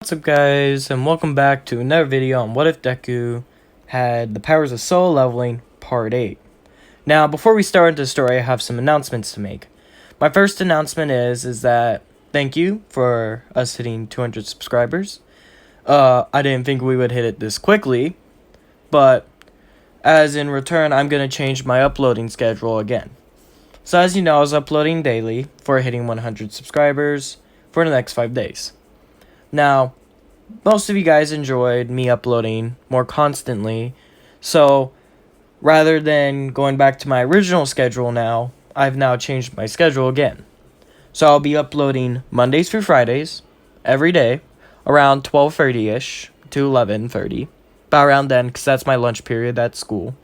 What's up guys, and welcome back to another video on what if Deku had the powers of soul leveling part 8. Now before we start into the story, I have some announcements to make. My first announcement is that thank you for us hitting 200 subscribers. I didn't think we would hit it this quickly, but as in return I'm going to change my uploading schedule again. So as you know, I was uploading daily for hitting 100 subscribers for the next 5 days. Now, most of you guys enjoyed me uploading more constantly, so rather than going back to my original schedule now, I've now changed my schedule again. So I'll be uploading Mondays through Fridays, every day, around 12:30ish to 11:30, about around then, because that's my lunch period at school.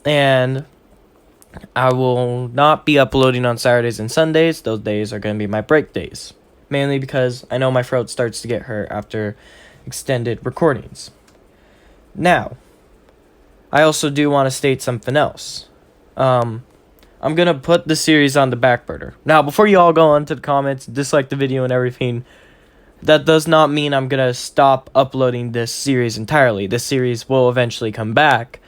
And I will not be uploading on Saturdays and Sundays. Those days are going to be my break days. Mainly because I know my throat starts to get hurt after extended recordings. Now, I also do want to state something else. I'm going to put the series on the back burner. Now, before you all go into the comments, dislike the video and everything, that does not mean I'm going to stop uploading this series entirely. This series will eventually come back.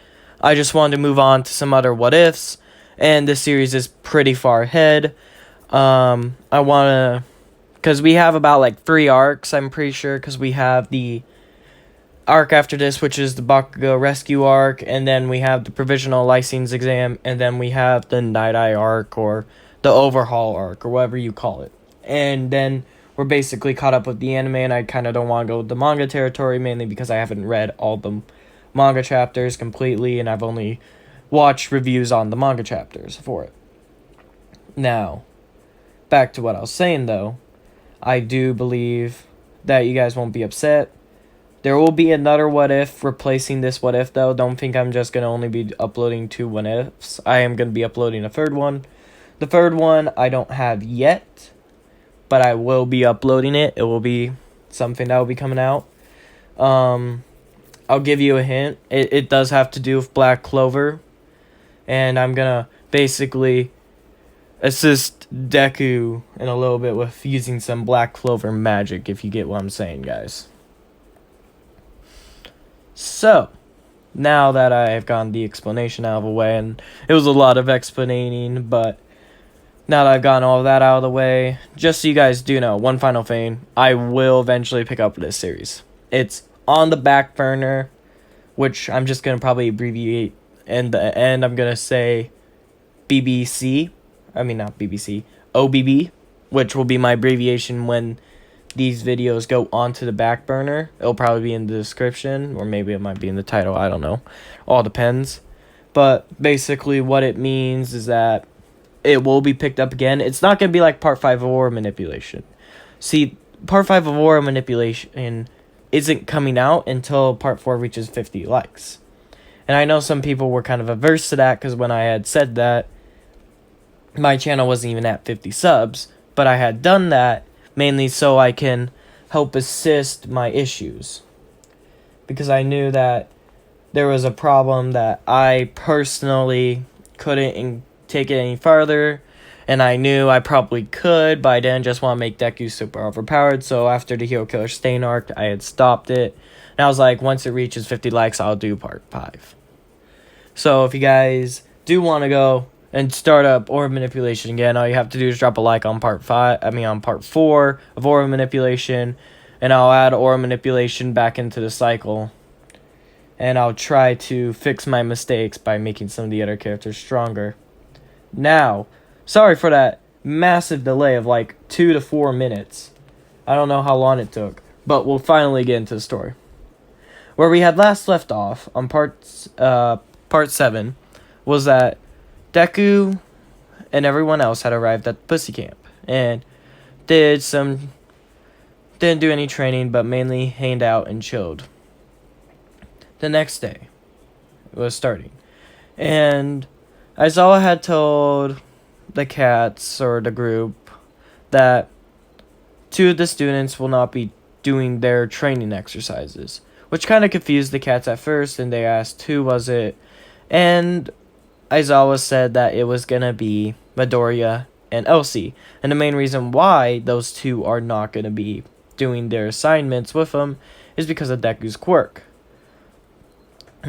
I just wanted to move on to some other what-ifs, and this series is pretty far ahead. I want to... because we have about like 3 arcs, I'm pretty sure, because we have the arc after this, which is the Bakugo Rescue arc, and then we have the Provisional License Exam, and then we have the Night Eye arc, or the Overhaul arc, or whatever you call it. And then we're basically caught up with the anime, and I kind of don't want to go with the manga territory, mainly because I haven't read all the manga chapters completely, and I've only watched reviews on the manga chapters for it. Now, back to what I was saying, though. I do believe that you guys won't be upset. There will be another what if replacing this what if, though. Don't think I'm just going to only be uploading 2 what ifs. I am going to be uploading a third one. The third one I don't have yet, but I will be uploading it. It will be something that will be coming out. I'll give you a hint. It does have to do with Black Clover. And I'm going to basically assist Deku in a little bit with using some Black Clover magic, if you get what I'm saying, guys. So, now that I've gotten the explanation out of the way, and it was a lot of explaining, but now that I've gotten all of that out of the way, just so you guys do know, one final thing, I will eventually pick up this series. It's on the back burner, which I'm just going to probably abbreviate, and the end I'm going to say BBC. I mean, not BBC, OBB, which will be my abbreviation when these videos go onto the back burner. It'll probably be in the description, or maybe it might be in the title, I don't know. All depends. But basically what it means is that it will be picked up again. It's not going to be like Part 5 of Aura Manipulation. See, Part 5 of Aura Manipulation isn't coming out until Part 4 reaches 50 likes. And I know some people were kind of averse to that, because when I had said that, my channel wasn't even at 50 subs, but I had done that mainly so I can help assist my issues. Because I knew that there was a problem that I personally couldn't take it any farther, and I knew I probably could, but I didn't just want to make Deku super overpowered, so after the Hero Killer Stain arc, I had stopped it. And I was like, once it reaches 50 likes, I'll do Part 5. So if you guys do want to go and start up Aura Manipulation again, all you have to do is drop a like on Part 4 of Aura Manipulation, and I'll add Aura Manipulation back into the cycle. And I'll try to fix my mistakes by making some of the other characters stronger. Now, sorry for that massive delay of like 2 to 4 minutes. I don't know how long it took, but we'll finally get into the story. Where we had last left off on Part 7 was that Deku and everyone else had arrived at the Pussy Camp and didn't do any training, but mainly hanged out and chilled. The next day was starting, and Aizawa had told the cats, or the group, that 2 of the students will not be doing their training exercises, which kind of confused the cats at first, and they asked who was it, and Aizawa said that it was going to be Midoriya and Elsie. And the main reason why those 2 are not going to be doing their assignments with him is because of Deku's quirk.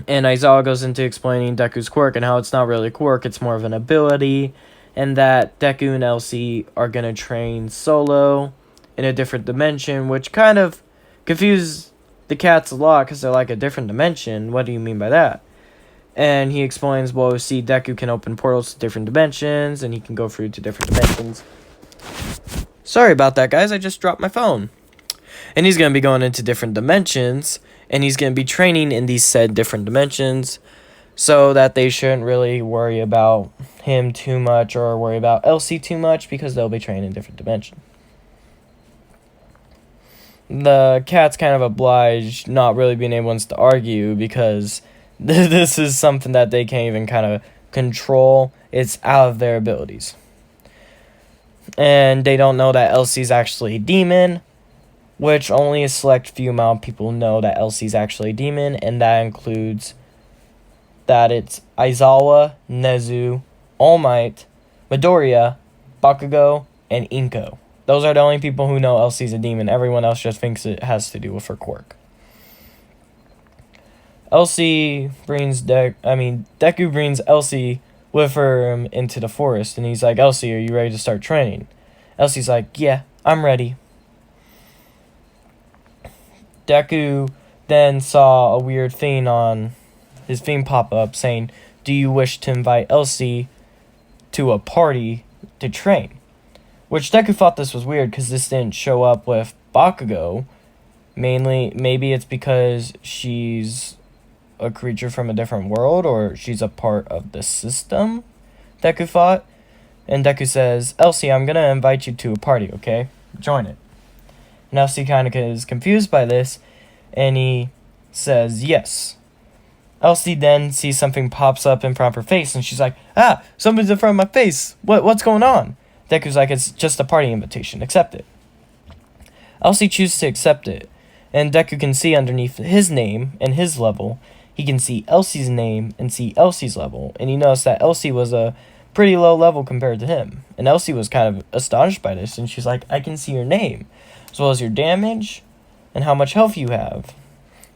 And Aizawa goes into explaining Deku's quirk and how it's not really a quirk, it's more of an ability, and that Deku and Elsie are going to train solo in a different dimension, which kind of confuses the cats a lot because they're like, a different dimension? What do you mean by that? And he explains, well, see, Deku can open portals to different dimensions, and he can go through to different dimensions. Sorry about that, guys. I just dropped my phone. And he's going to be going into different dimensions, and he's going to be training in these said different dimensions, so that they shouldn't really worry about him too much or worry about Elsie too much, because they'll be training in different dimensions. The cat's kind of obliged, not really being able to argue, because this is something that they can't even kind of control. It's out of their abilities. And they don't know that Elsie's actually a demon, which only a select few amount of people know that Elsie's actually a demon, and that includes that it's Aizawa, Nezu, All Might, Midoriya, Bakugo, and Inko. Those are the only people who know Elsie's a demon. Everyone else just thinks it has to do with her quirk. Deku brings Elsie with her into the forest, and he's like, Elsie, are you ready to start training? Elsie's like, yeah, I'm ready. Deku then saw a weird thing on his thing pop up saying, do you wish to invite Elsie to a party to train? Which Deku thought this was weird because this didn't show up with Bakugo. Maybe it's because she's a creature from a different world, or she's a part of the system, Deku thought. And Deku says, Elsie, I'm going to invite you to a party, okay? Join it. And Elsie kind of is confused by this, and he says yes. Elsie then sees something pops up in front of her face, and she's like, something's in front of my face. What's going on? Deku's like, it's just a party invitation. Accept it. Elsie chooses to accept it, and Deku can see underneath his name and his level. He can see Elsie's name and see Elsie's level, and he noticed that Elsie was a pretty low level compared to him. And Elsie was kind of astonished by this, and she's like, I can see your name, as well as your damage, and how much health you have.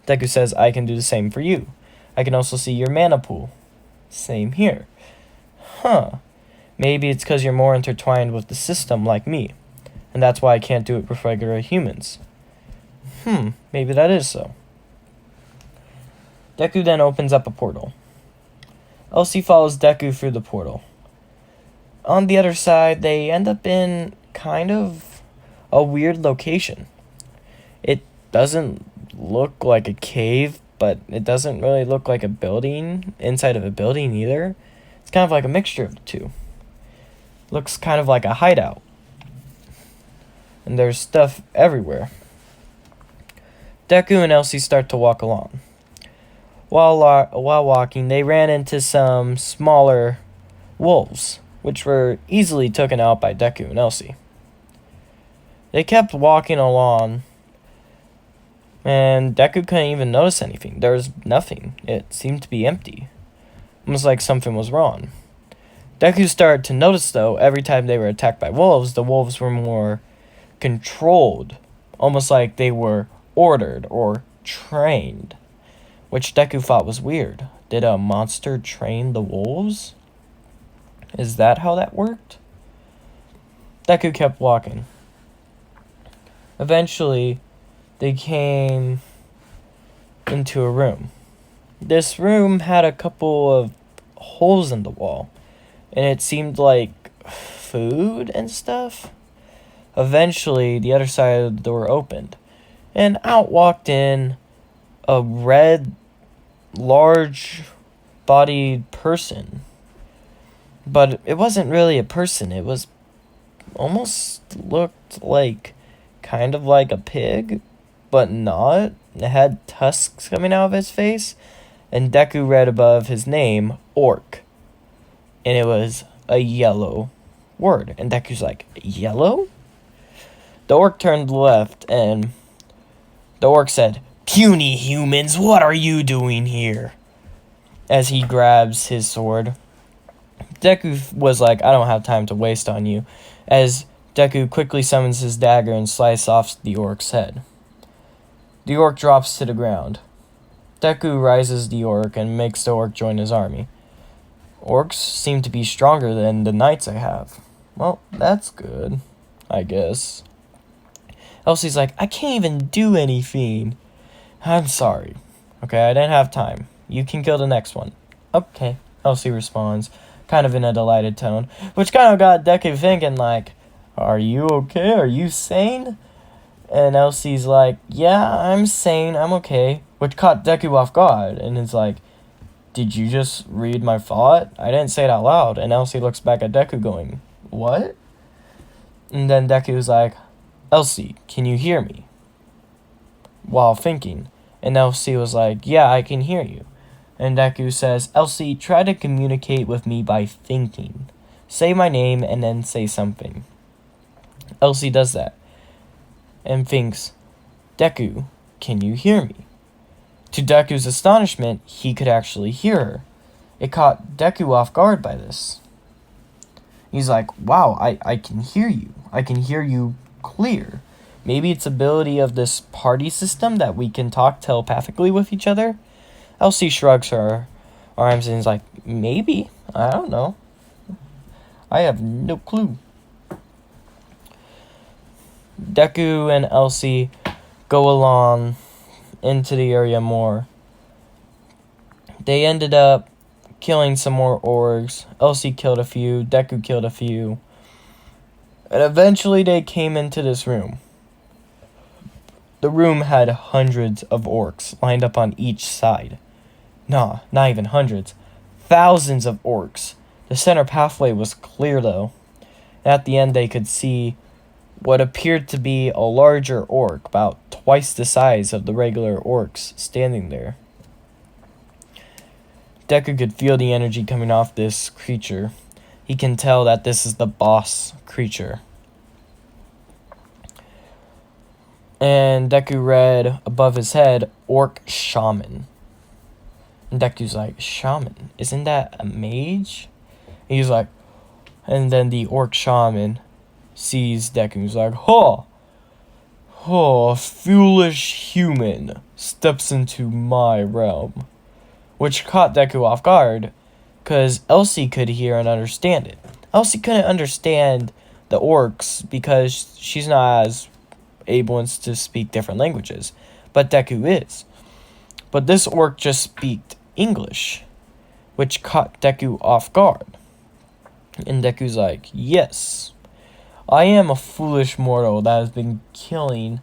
Deku says, I can do the same for you. I can also see your mana pool. Same here. Maybe it's because you're more intertwined with the system like me, and that's why I can't do it with regular humans. Maybe that is so. Deku then opens up a portal. Elsie follows Deku through the portal. On the other side, they end up in kind of a weird location. It doesn't look like a cave, but it doesn't really look like a building inside of a building either. It's kind of like a mixture of the two. Looks kind of like a hideout. And there's stuff everywhere. Deku and Elsie start to walk along. While walking, they ran into some smaller wolves, which were easily taken out by Deku and Elsie. They kept walking along, and Deku couldn't even notice anything. There was nothing. It seemed to be empty. Almost like something was wrong. Deku started to notice, though, every time they were attacked by wolves, the wolves were more controlled. Almost like they were ordered or trained. Which Deku thought was weird. Did a monster train the wolves? Is that how that worked? Deku kept walking. Eventually, they came into a room. This room had a couple of holes in the wall, and it seemed like food and stuff. Eventually, the other side of the door opened, and out walked in a red, large-bodied person. But it wasn't really a person. It was almost looked like kind of like a pig, but not. It had tusks coming out of his face, and Deku read above his name, Orc. And it was a yellow word. And Deku's like, yellow? The orc turned left, and the orc said, Puny humans, what are you doing here? As he grabs his sword. Deku was like, I don't have time to waste on you. As Deku quickly summons his dagger and slices off the orc's head. The orc drops to the ground. Deku rises the orc and makes the orc join his army. Orcs seem to be stronger than the knights I have. Well, that's good, I guess. Elsie's like, I can't even do anything. I'm sorry. Okay, I didn't have time. You can kill the next one. Okay, Elsie responds, kind of in a delighted tone, which kind of got Deku thinking, like, are you okay? Are you sane? And Elsie's like, yeah, I'm sane, I'm okay. Which caught Deku off guard, and is like, did you just read my thought? I didn't say it out loud. And Elsie looks back at Deku going, what? And then Deku's like, Elsie, can you hear me? While thinking. And Elsie was like, yeah, I can hear you. And Deku says, Elsie, try to communicate with me by thinking. Say my name and then say something. Elsie does that. And thinks, Deku, can you hear me? To Deku's astonishment, he could actually hear her. It caught Deku off guard by this. He's like, wow, I can hear you. I can hear you clear. Maybe it's ability of this party system that we can talk telepathically with each other? Elsie shrugs her arms and is like, maybe. I don't know. I have no clue. Deku and Elsie go along into the area more. They ended up killing some more orcs. Elsie killed a few. Deku killed a few. And eventually they came into this room. The room had hundreds of orcs lined up on each side. Nah, not even hundreds. Thousands of orcs. The center pathway was clear though. At the end they could see what appeared to be a larger orc, about twice the size of the regular orcs standing there. Deku could feel the energy coming off this creature. He can tell that this is the boss creature. And Deku read above his head, Orc Shaman. And Deku's like, Shaman? Isn't that a mage? And he's like, and then the Orc Shaman sees Deku and he's like, a foolish human steps into my realm. Which caught Deku off guard, because Elsie could hear and understand it. Elsie couldn't understand the orcs because she's not as able to speak different languages, but Deku is. But this orc just speaked English, which caught Deku off guard. And Deku's like, yes, I am a foolish mortal that has been killing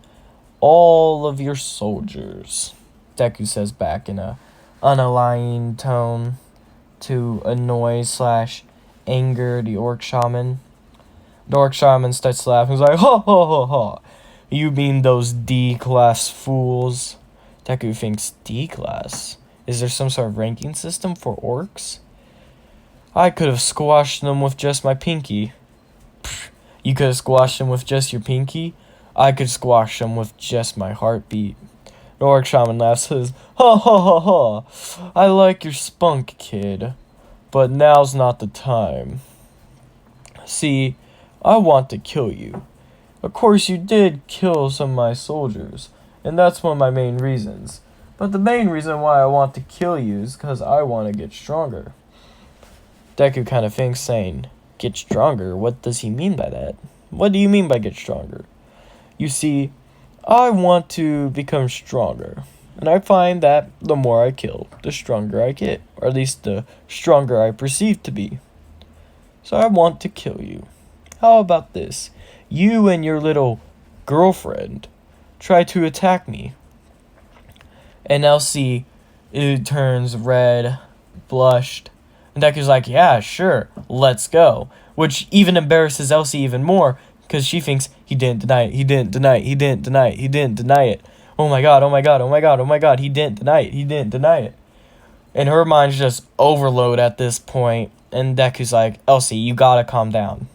all of your soldiers. Deku says back in a unaligned tone to annoy / anger the orc shaman. The orc shaman starts to laugh. He's like, ha ha ha ha. You mean those D-class fools? Deku thinks, D-class? Is there some sort of ranking system for orcs? I could have squashed them with just my pinky. Pfft, you could have squashed them with just your pinky? I could squash them with just my heartbeat. The orc shaman laughs and says, ha ha ha ha. I like your spunk, kid. But now's not the time. See, I want to kill you. Of course, you did kill some of my soldiers, and that's one of my main reasons. But the main reason why I want to kill you is because I want to get stronger. Deku kind of thinks, saying, get stronger? What does he mean by that? What do you mean by get stronger? You see, I want to become stronger. And I find that the more I kill, the stronger I get. Or at least the stronger I perceive to be. So I want to kill you. How about this? You and your little girlfriend try to attack me. And Elsie, it turns red, blushed. And Deku's like, yeah, sure, let's go. Which even embarrasses Elsie even more, because she thinks he didn't deny it, he didn't deny it, he didn't deny it, he didn't deny it. Oh my god, oh my god, oh my god, oh my god, he didn't deny it, he didn't deny it. And her mind's just overload at this point. And Deku's like, Elsie, you gotta calm down.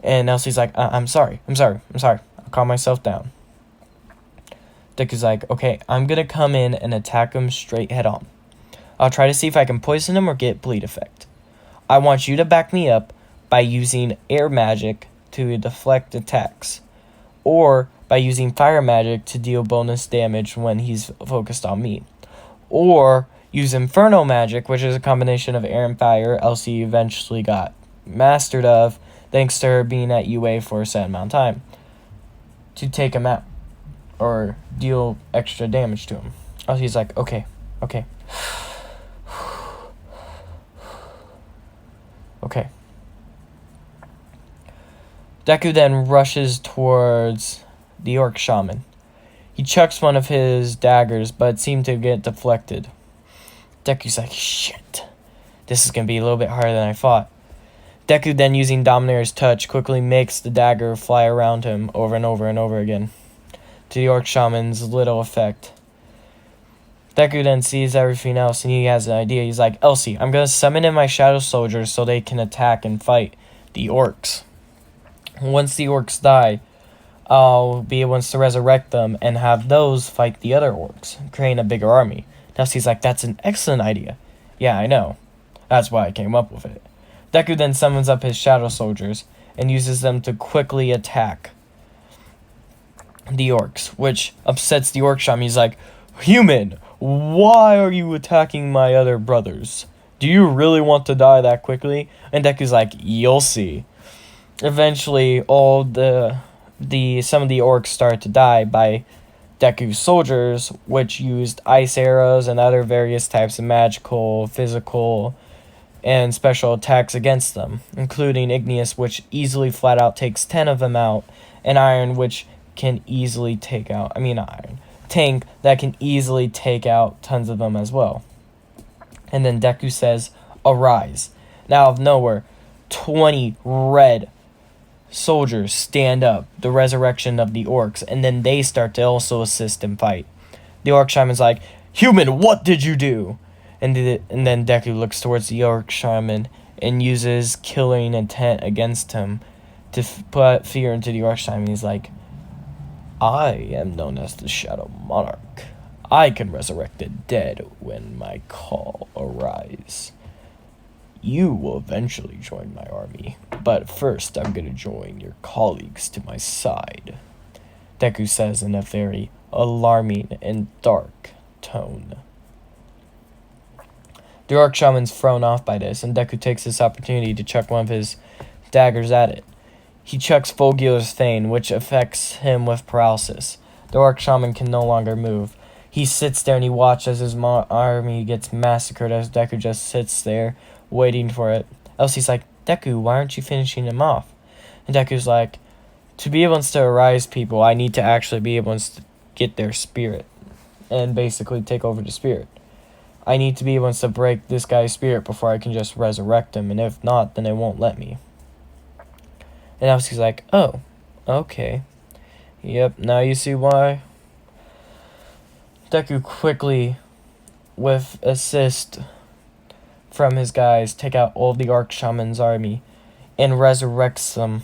And Elsie's like, I'm sorry. I'll calm myself down. Deku's like, okay, I'm gonna come in and attack him straight head on. I'll try to see if I can poison him or get bleed effect. I want you to back me up by using air magic to deflect attacks, or by using fire magic to deal bonus damage when he's focused on me, or use Inferno magic, which is a combination of air and fire Elsie eventually got mastered of, thanks to her being at UA for a set amount of time, to take him out, or deal extra damage to him. Elsie's like, okay. Okay. Deku then rushes towards the Orc Shaman. He chucks one of his daggers, but it seemed to get deflected. Deku's like, shit. This is going to be a little bit harder than I thought. Deku then, using Dominator's touch, quickly makes the dagger fly around him over and over and over again, to the Orc Shaman's little effect. Deku then sees everything else and he has an idea. He's like, Elsie, I'm going to summon in my Shadow Soldiers so they can attack and fight the Orcs. Once the Orcs die, I'll be able to resurrect them and have those fight the other Orcs, creating a bigger army. Elsie's like, that's an excellent idea. Yeah, I know. That's why I came up with it. Deku then summons up his Shadow Soldiers and uses them to quickly attack the Orcs, which upsets the Orc Shaman. He's like, human, why are you attacking my other brothers? Do you really want to die that quickly? And Deku's like, you'll see. Eventually, some of the Orcs start to die by Deku's soldiers, which used ice arrows and other various types of magical, physical, and special attacks against them, including Igneous, which easily flat out takes 10 of them out, and Iron, which can easily take out, Tank that can easily take out tons of them as well. And then Deku says, arise. Now, out of nowhere, 20 red soldiers stand up, the resurrection of the Orcs, and then they start to also assist and fight. The Orc Shaman's like, human, what did you do? And then Deku looks towards the Orc Shaman and uses killing intent against him to put fear into the Orc Shaman. He's like, I am known as the Shadow Monarch. I can resurrect the dead when my call arrives. You will eventually join my army, but first I'm going to join your colleagues to my side, Deku says in a very alarming and dark tone. The Orc Shaman's thrown off by this, and Deku takes this opportunity to chuck one of his daggers at it. He chucks Fulgur's Thane, which affects him with paralysis. The Orc Shaman can no longer move. He sits there and he watches as his army gets massacred as Deku just sits there waiting for it. Elsie's like, Deku, why aren't you finishing him off? And Deku's like, to be able to arise people, I need to actually be able to get their spirit and basically take over the spirit. I need to be able to break this guy's spirit before I can just resurrect him, and if not, then it won't let me. And Elsie's like, oh, okay. Yep, now you see why. Deku quickly, with assist from his guys, take out all the Orc Shaman's army and resurrects them.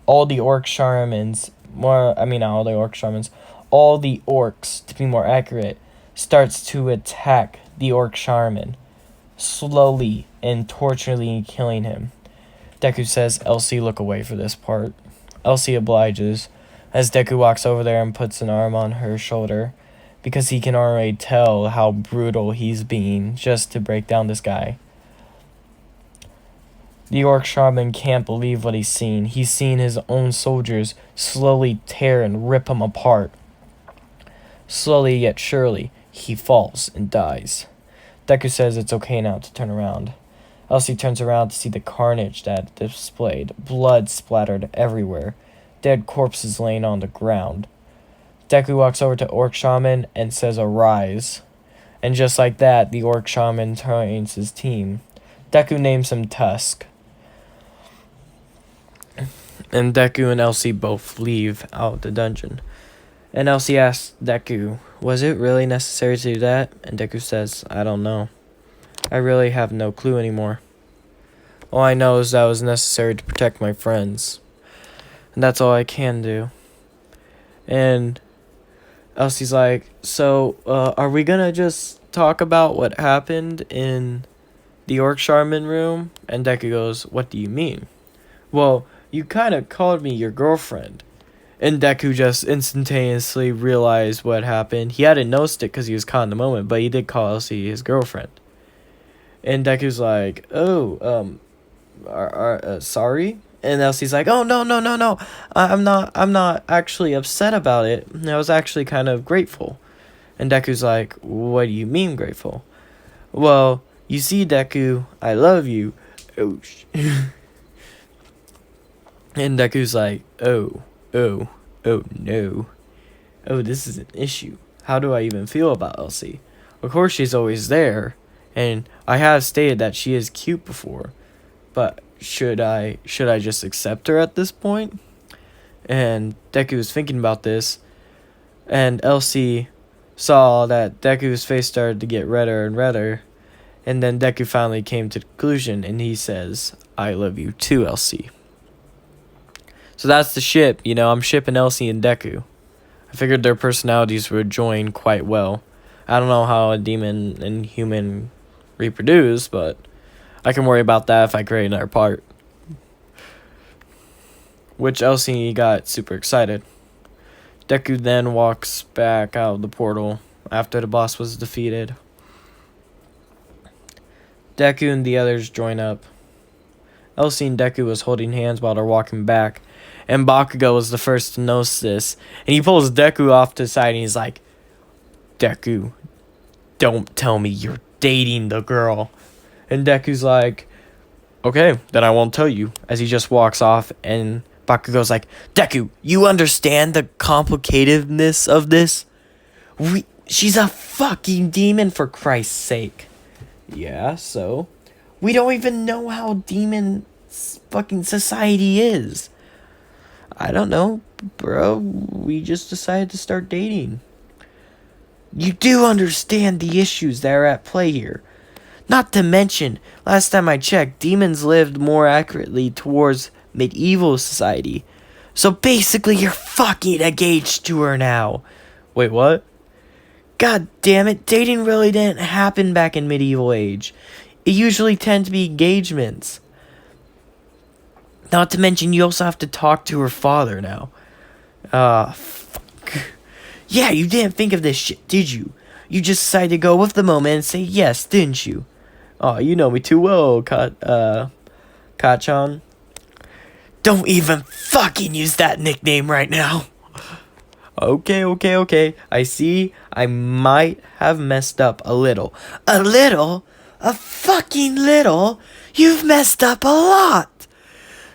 All the Orc Shamans, not all the Orc Shamans, all the Orcs, to be more accurate, starts to attack the Orc Shaman, slowly and torturingly killing him. Deku says, Elsie, look away for this part. Elsie obliges, as Deku walks over there and puts an arm on her shoulder, because he can already tell how brutal he's being just to break down this guy. The Orc Shaman can't believe what he's seen. He's seen his own soldiers slowly tear and rip him apart. Slowly yet surely, he falls and dies. Deku says it's okay now to turn around. Elsie turns around to see the carnage that displayed, blood splattered everywhere, dead corpses laying on the ground. Deku walks over to Orc Shaman and says, arise. And just like that, the Orc Shaman joins his team. Deku names him Tusk. And Deku and Elsie both leave out the dungeon. And Elsie asks Deku, was it really necessary to do that? And Deku says, I don't know. I really have no clue anymore. All I know is that it was necessary to protect my friends. And that's all I can do. And Elsie's like, so, are we gonna just talk about what happened in the Orc Shaman room? And Deku goes, what do you mean? Well, You kind of called me your girlfriend. And Deku just instantaneously realized what happened. He hadn't noticed it because he was caught in the moment, but he did call Elsie his girlfriend. And Deku's like, oh, sorry? And Elsie's like, oh, no. I'm not actually upset about it. I was actually kind of grateful. And Deku's like, what do you mean grateful? Well, you see, Deku, I love you. Oh, And Deku's like, oh no. Oh, this is an issue. How do I even feel about Elsie? Of course she's always there, and I have stated that she is cute before, but should I just accept her at this point? And Deku was thinking about this, and Elsie saw that Deku's face started to get redder and redder, and then Deku finally came to the conclusion, and he says, I love you too, Elsie. So that's the ship, I'm shipping Elsie and Deku. I figured their personalities would join quite well. I don't know how a demon and human reproduce, but I can worry about that if I create another part. Which Elsie got super excited. Deku then walks back out of the portal after the boss was defeated. Deku and the others join up. Elsie and Deku was holding hands while they're walking back, and Bakugo was the first to notice this, and he pulls Deku off to the side and he's like, Deku, don't tell me you're dating the girl. And Deku's like, okay, then I won't tell you, as he just walks off, and Bakugo's like, Deku, you understand the complicatedness of this? She's a fucking demon, for Christ's sake. Yeah, so? We don't even know how demon fucking society is. I don't know, bro. We just decided to start dating. You do understand the issues that are at play here. Not to mention, last time I checked, demons lived more accurately towards medieval society. So basically, you're fucking engaged to her now. Wait, what? God damn it, dating really didn't happen back in medieval age. It usually tend to be engagements. Not to mention, you also have to talk to her father now. Fuck. Yeah, you didn't think of this shit, did you? You just decided to go with the moment and say yes, didn't you? Oh, you know me too well, Kachan. Don't even fucking use that nickname right now. Okay. I see I might have messed up a little. A little? A fucking little? You've messed up a lot.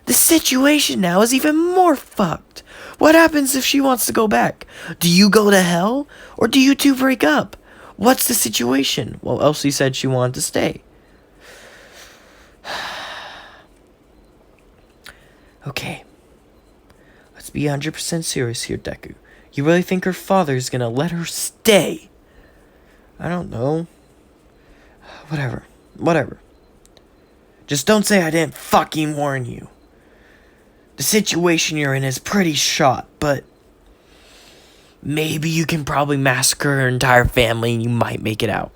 The situation now is even more fucked. What happens if she wants to go back? Do you go to hell? Or do you two break up? What's the situation? Well, Elsie said she wanted to stay. Okay. Let's be 100% serious here, Deku. You really think her father is gonna let her stay? I don't know. Whatever. Just don't say I didn't fucking warn you. The situation you're in is pretty shot, but maybe you can probably massacre her entire family and you might make it out.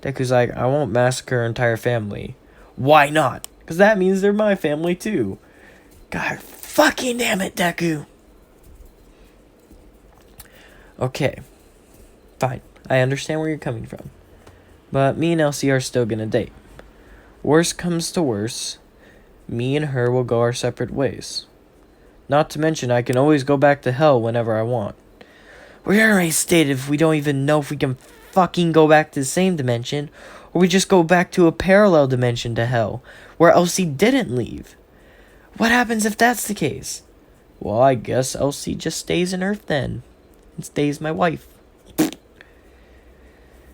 Deku's like, I won't massacre her entire family. Why not? Because that means they're my family too. God fucking damn it, Deku. Okay. Fine. I understand where you're coming from. But me and Elsie are still gonna date. Worst comes to worst, me and her will go our separate ways. Not to mention, I can always go back to hell whenever I want. We already stated if we don't even know if we can fucking go back to the same dimension, or we just go back to a parallel dimension to hell, where Elsie didn't leave. What happens if that's the case? Well, I guess Elsie just stays in Earth then, and stays my wife.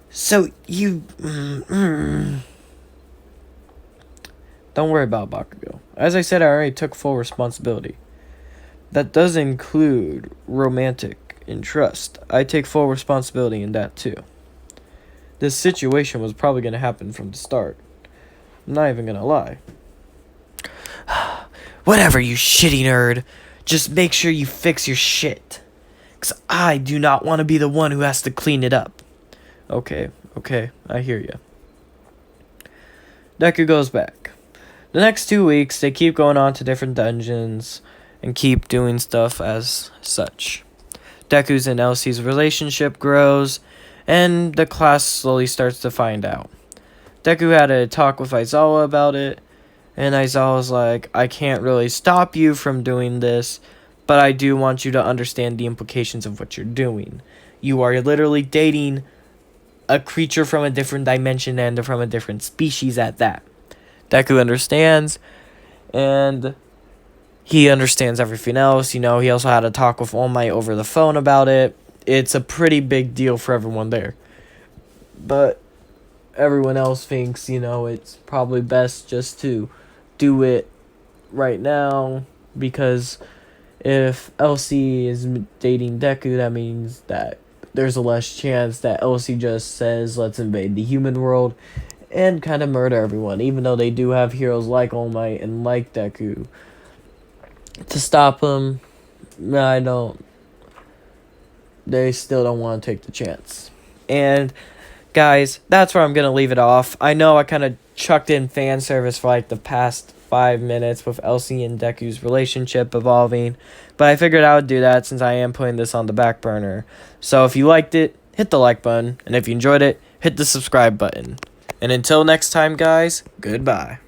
So, you... Don't worry about Bakugo. As I said, I already took full responsibility. That does include romantic and trust. I take full responsibility in that too. This situation was probably going to happen from the start. I'm not even going to lie. Whatever, you shitty nerd. Just make sure you fix your shit. Because I do not want to be the one who has to clean it up. Okay, I hear you. Deku goes back. The next 2 weeks, they keep going on to different dungeons and keep doing stuff as such. Deku's and Elsie's relationship grows, and the class slowly starts to find out. Deku had a talk with Aizawa about it, and Aizawa's like, I can't really stop you from doing this, but I do want you to understand the implications of what you're doing. You are literally dating a creature from a different dimension and from a different species at that. Deku understands, and he understands everything else. You know, he also had a talk with All Might over the phone about it. It's a pretty big deal for everyone there. But everyone else thinks, you know, it's probably best just to do it right now, because if Elsie is dating Deku, that means that there's a less chance that Elsie just says, let's invade the human world and kind of murder everyone, even though they do have heroes like All Might and like Deku to stop them. They still don't want to take the chance. And guys, that's where I'm going to leave it off. I know I kind of chucked in fan service for like the past 5 minutes with Elsie and Deku's relationship evolving, but I figured I would do that since I am putting this on the back burner. So if you liked it, hit the like button, and if you enjoyed it, hit the subscribe button. And until next time, guys, goodbye.